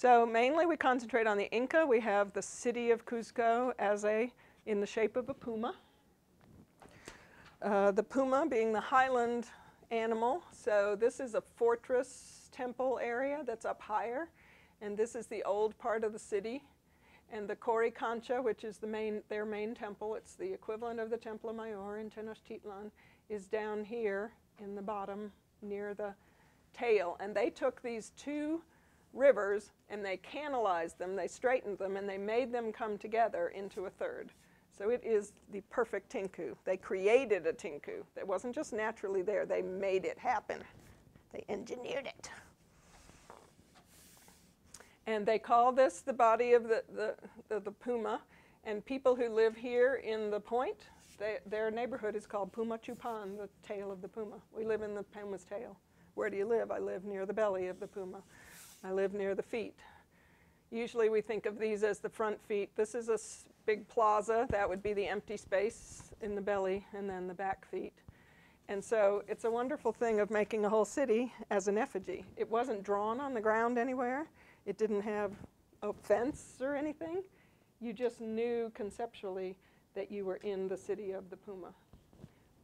So mainly we concentrate on the Inca. We have the city of Cusco in the shape of a puma. The puma being the highland animal. So this is a fortress temple area that's up higher. And this is the old part of the city. And the Coricancha, which is their main temple, it's the equivalent of the Templo Mayor in Tenochtitlan, is down here in the bottom near the tail. And they took these two rivers and they canalized them, they straightened them, and they made them come together into a third. So it is the perfect tinku. They created a tinku. It wasn't just naturally there. They made it happen. They engineered it. And they call this the body of the puma. And people who live here in the point, their neighborhood is called Puma Chupan, the tail of the puma. We live in the puma's tail. Where do you live? I live near the belly of the puma. I live near the feet. Usually we think of these as the front feet. This is a big plaza. That would be the empty space in the belly, and then the back feet. And so it's a wonderful thing of making a whole city as an effigy. It wasn't drawn on the ground anywhere. It didn't have a fence or anything. You just knew conceptually that you were in the city of the puma.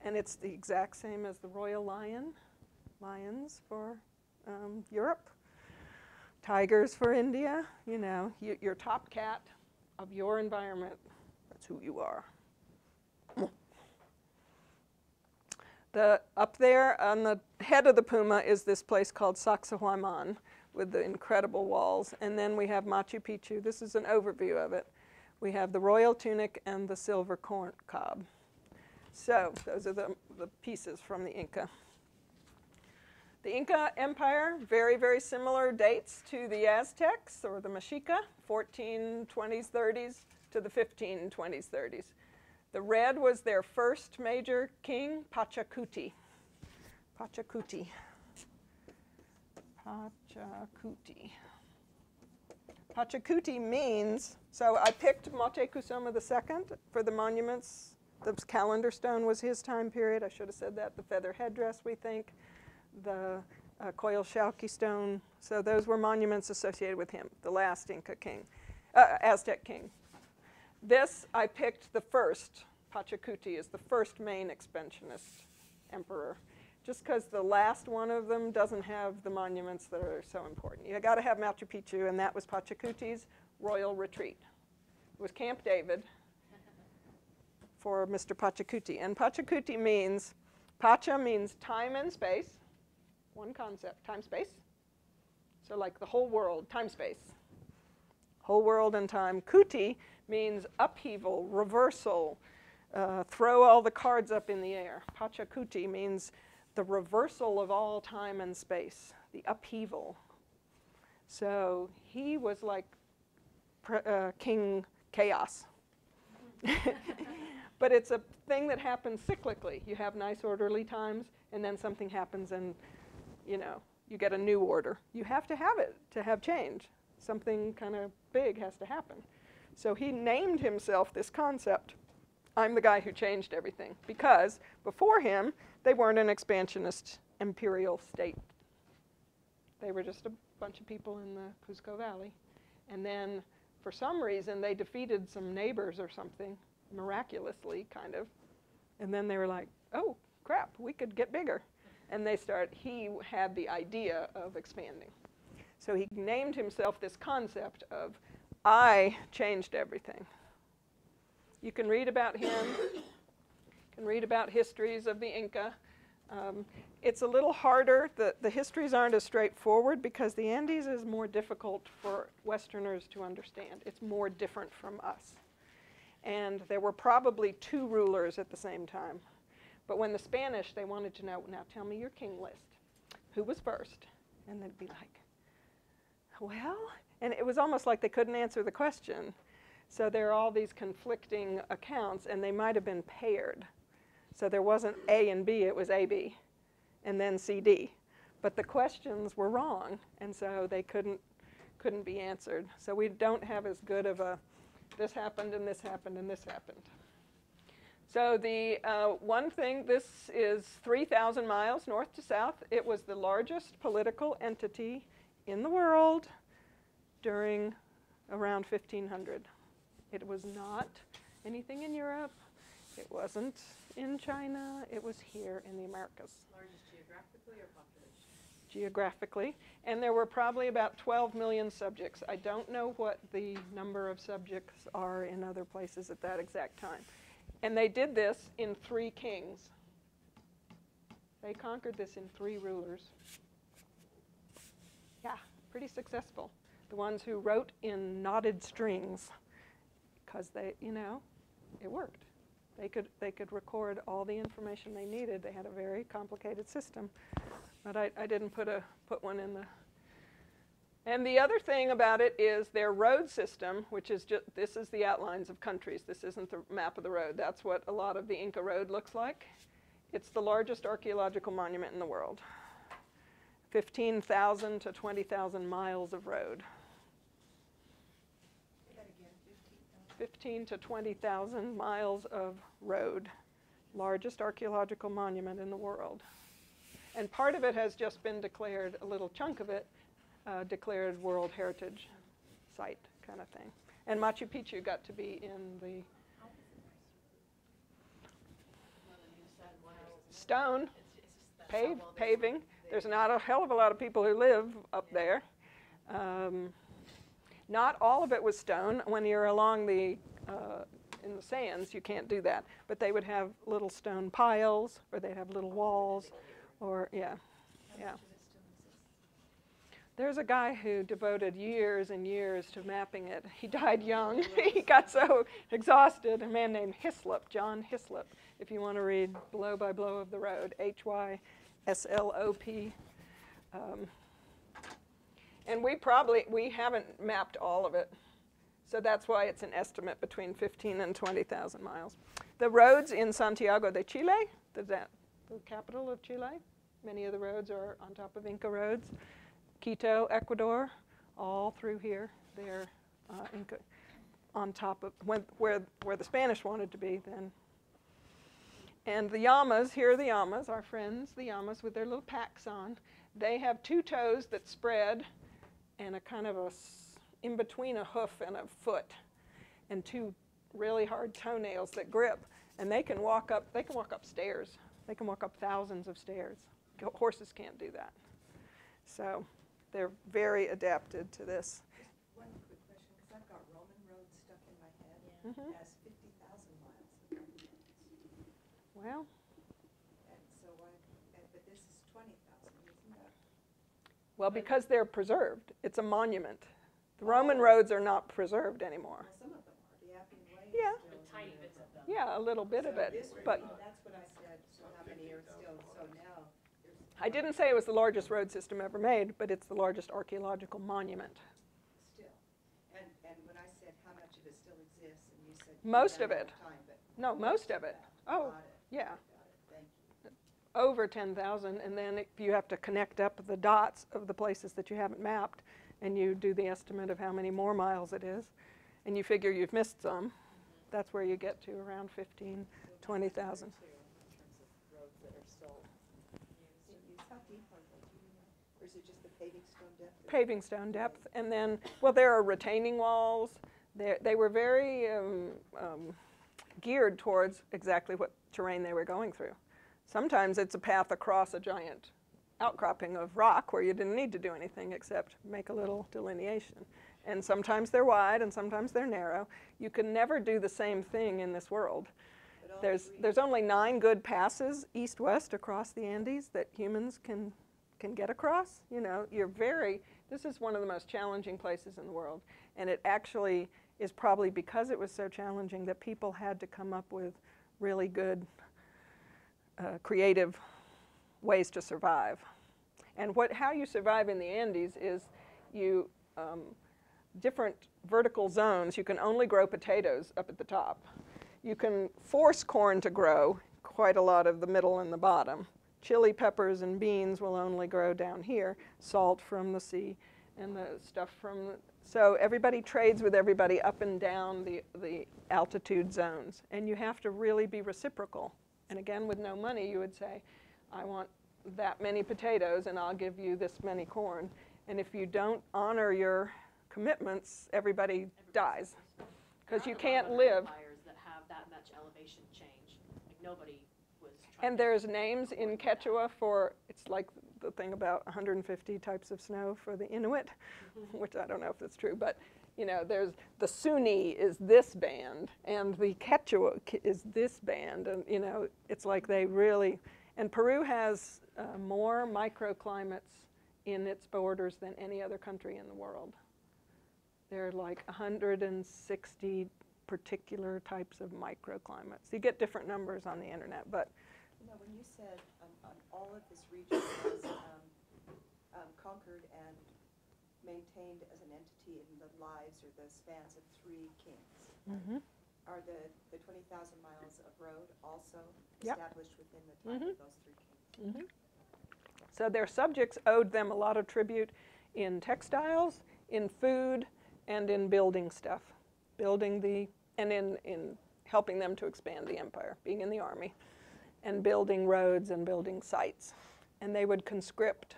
And it's the exact same as the royal lions for Europe, tigers for India. You know, your top cat of your environment, that's who you are. Up there on the head of the puma is this place called Sacsayhuaman with the incredible walls. And then we have Machu Picchu. This is an overview of it. We have the royal tunic and the silver corn cob. So those are the pieces from the Inca. The Inca Empire, very, very similar dates to the Aztecs or the Mexica, 1420s, 30s to the 1520s, 30s. The red was their first major king, Pachacuti. Pachacuti. Pachacuti. Pachacuti means, so I picked Motecuzoma II for the monuments. The calendar stone was his time period. I should have said that. The feather headdress, we think. The Coyolxauhqui stone. So those were monuments associated with him, the last Inca king, Aztec king. This, I picked the first. Pachacuti is the first main expansionist emperor, just because the last one of them doesn't have the monuments that are so important. You got to have Machu Picchu, and that was Pachacuti's royal retreat. It was Camp David for Mr. Pachacuti. And Pachacuti means, Pacha means time and space. One concept, time, space. So like the whole world, time, space. Whole world and time. Kuti means upheaval, reversal, throw all the cards up in the air. Pachacuti means the reversal of all time and space, the upheaval. So he was like King Chaos. But it's a thing that happens cyclically. You have nice orderly times, and then something happens and, you know, you get a new order. You have to have it to have change. Something kind of big has to happen. So he named himself this concept. I'm the guy who changed everything. Because before him, they weren't an expansionist imperial state. They were just a bunch of people in the Cusco Valley. And then, for some reason, they defeated some neighbors or something, miraculously, kind of. And then they were like, oh, crap, we could get bigger. And he had the idea of expanding. So he named himself this concept of, I changed everything. You can read about him. You can read about histories of the Inca. It's a little harder. The histories aren't as straightforward because the Andes is more difficult for Westerners to understand. It's more different from us. And there were probably two rulers at the same time. But when the Spanish, they wanted to know, now tell me your king list. Who was first? And they'd be like, well, and it was almost like they couldn't answer the question. So there are all these conflicting accounts, and they might have been paired. So there wasn't A and B, it was AB, and then CD. But the questions were wrong, and so they couldn't be answered. So we don't have as good of a, this happened, and this happened, and this happened. So the one thing, this is 3,000 miles north to south. It was the largest political entity in the world during around 1500. It was not anything in Europe. It wasn't in China. It was here in the Americas. Largest geographically or population? Geographically. And there were probably about 12 million subjects. I don't know what the number of subjects are in other places at that exact time. And they did this in 3 kings. They conquered this in 3 rulers. Yeah, pretty successful. The ones who wrote in knotted strings, because they, you know, it worked. They could record all the information they needed. They had a very complicated system, but I didn't put one in the. And the other thing about it is their road system, which is just, this is the outlines of countries. This isn't the map of the road. That's what a lot of the Inca road looks like. It's the largest archaeological monument in the world. 15,000 to 20,000 miles of road. 15 to 20,000 miles of road. Largest archaeological monument in the world. And part of it has just been declared, a little chunk of it, declared World Heritage Site kind of thing. And Machu Picchu got to be in the stone, paving. There's not a hell of a lot of people who live up there. Not all of it was stone. When you're along the, in the sands, you can't do that. But they would have little stone piles, or they'd have little walls, or, yeah. There's a guy who devoted years and years to mapping it. He died young. He got so exhausted. A man named Hislop, John Hislop, if you want to read Blow by Blow of the Road, Hyslop. And we haven't mapped all of it. So that's why it's an estimate between 15 and 20,000 miles. The roads in Santiago de Chile, the capital of Chile, many of the roads are on top of Inca roads. Quito, Ecuador, all through here, they're Inca, on top of, where the Spanish wanted to be then. And the llamas, here are the llamas, our friends, the llamas with their little packs on. They have 2 toes that spread and a kind of in between a hoof and a foot, and 2 really hard toenails that grip. And they can walk up stairs. They can walk up thousands of stairs. Horses can't do that. So they're very adapted to this. Just one quick question, because I've got Roman road stuck in my head as 50,000 miles. Well. And so but this is 20,000, isn't that? Well, because they're preserved. It's a monument. The Roman roads are not preserved anymore. Well, some of them are. The Appian Way Yeah. is still Tiny bits of them. Yeah, a little bit of it. But that's what I said. So how many are still? So now there's I didn't say it was the largest road system ever made, but it's the largest archaeological monument. still. And when I said how much of it still exists, and you said Most you of had it. more time, but No, most of it. Oh, got it. yeah. Got it. Thank you. Over 10,000, and then you have to connect up the dots of the places that you haven't mapped, and you do the estimate of how many more miles it is, and you figure you've missed some. That's where you get to around 15, 20,000. In terms of roads that are still used. How deep are they? Do you know? Or is it just the paving stone depth? Paving stone depth, and then, well, there are retaining walls. They were very geared towards exactly what terrain they were going through. Sometimes it's a path across a giant outcropping of rock where you didn't need to do anything except make a little delineation. And sometimes they're wide and sometimes they're narrow. You can never do the same thing in this world. There's only 9 good passes east-west across the Andes that humans can get across. You know, this is one of the most challenging places in the world. And it actually is probably because it was so challenging that people had to come up with really good creative ways to survive. And how you survive in the Andes is different vertical zones. You can only grow potatoes up at the top. You can force corn to grow, quite a lot of the middle and the bottom. Chili peppers and beans will only grow down here, salt from the sea and the stuff from so everybody trades with everybody up and down the altitude zones. And you have to really be reciprocal. And again, with no money, you would say, I want that many potatoes and I'll give you this many corn. And if you don't honor your commitments, everybody dies. Because There you aren't a lot can't of other live. empires that have that much elevation change. Like nobody was trying And to there's names in avoid that. Quechua for, it's like the thing about 150 types of snow for the Inuit, which I don't know if that's true, but you know, there's the Sunni is this band, and the Quechua is this band, and you know, it's like they really, and Peru has more microclimates in its borders than any other country in the world. There are like 160 particular types of microclimates. You get different numbers on the internet, but You know, when you said all of this region was conquered and maintained as an entity in the lives or the spans of 3 kings, are the 20,000 miles of road also Yep. established within the time of those 3 kings? so their subjects owed them a lot of tribute in textiles, in food, and in building stuff, and in helping them to expand the empire, being in the army, and building roads and building sites. And they would conscript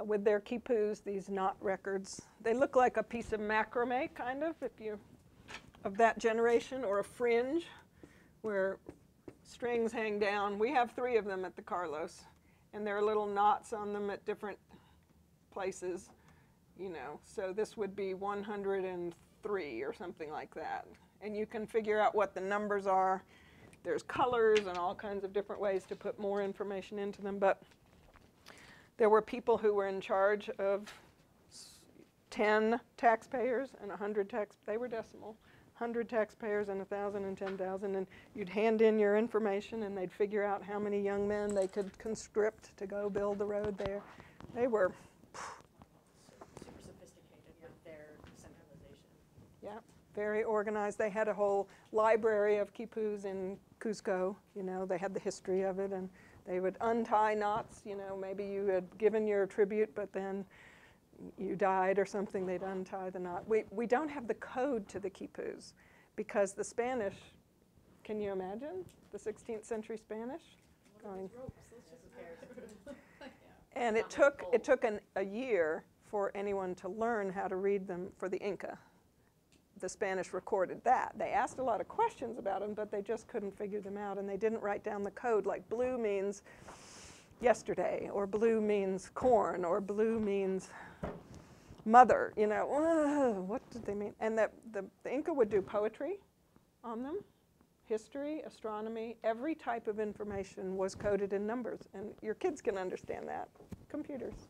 with their quipus, these knot records. They look like a piece of macrame, kind of, if you, of that generation, or a fringe, where strings hang down. We have 3 of them at the Carlos, and there are little knots on them at different places, you know. So this would be 103 or something like that. And you can figure out what the numbers are. There's colors and all kinds of different ways to put more information into them, but there were people who were in charge of 10 taxpayers and 100 they were decimal, 100 taxpayers and 1,000 and 10,000, and you'd hand in your information and they'd figure out how many young men they could conscript to go build the road there. They were, Super sophisticated with their centralization. yeah, very organized. They had a whole library of quipus in Cusco, you know, they had the history of it, and they would untie knots, you know, maybe you had given your tribute, but then you died or something, they'd untie the knot. We don't have the code to the quipus because the Spanish, can you imagine the 16th century Spanish? Going, and it took a year for anyone to learn how to read them for the Inca. The Spanish recorded that. They asked a lot of questions about them, but they just couldn't figure them out, and they didn't write down the code, like blue means yesterday, or blue means corn, or blue means mother, you know. What did they mean? And the Inca would do poetry on them, history, astronomy, every type of information was coded in numbers, and your kids can understand that. Computers.